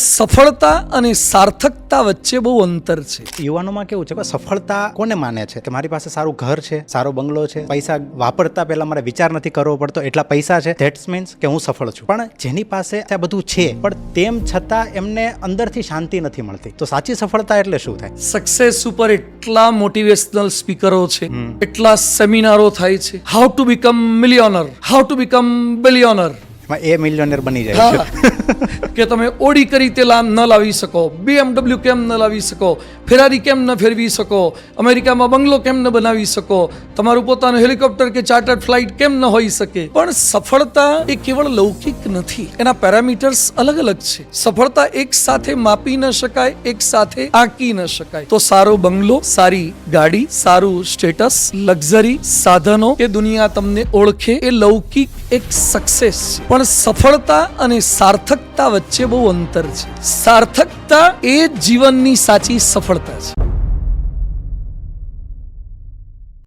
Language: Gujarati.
સફળતા અને સાર્થકતા વચ્ચે બહુ અંતર છે. યુવાનોમાં કેવું છે કે સફળતા કોને માને છે કે મારી પાસે સારું ઘર છે, સારો બંગલો છે, પૈસા વાપરતા પહેલા મારે વિચાર નથી કરવો પડતો, એટલા પૈસા છે, ધેટ્સ મીન્સ કે હું સફળ છું. પણ જેની પાસે આ બધું છે પણ તેમ છતાં એમને અંદરથી શાંતિ નથી મળતી, તો સાચી સફળતા એટલે શું થાય? સક્સેસ ઉપર એટલા મોટિવેશનલ સ્પીકરો છે, એટલા સેમિનારો થાય છે. How to become millionaire, how to become billionaire. એમાં એ મિલિયોનર બની જાય છે. કે તમે ઓડી કરી તે ન લાવી શકો, BMW કેમ ન લાવી શકો, ફેરારી કેમ ન ફેરવી શકો, અમેરિકામાં બંગલો કેમ ન બનાવી શકો, તમારું પોતાનું હેલિકોપ્ટર કે ચાર્ટર્ડ ફ્લાઇટ કેમ ન હોઈ શકે. પણ સફળતા એ કેવળ લૌકિક નથી, એના પેરામીટર્સ અલગ અલગ છે. સફળતા એક સાથે માપી ન શકાય, એક સાથે આંકી ન શકાય. તો સારો બંગલો, સારી ગાડી, સારું સ્ટેટસ, લક્ઝરી, સાધનો, એ દુનિયા તમને ઓળખે, એ લૌકિક એક સક્સેસ છે. પણ સફળતા અને સાર્થકતા વચ્ચે બહુ અંતર છે. સાર્થકતા એ જીવનની સાચી સફળતા છે.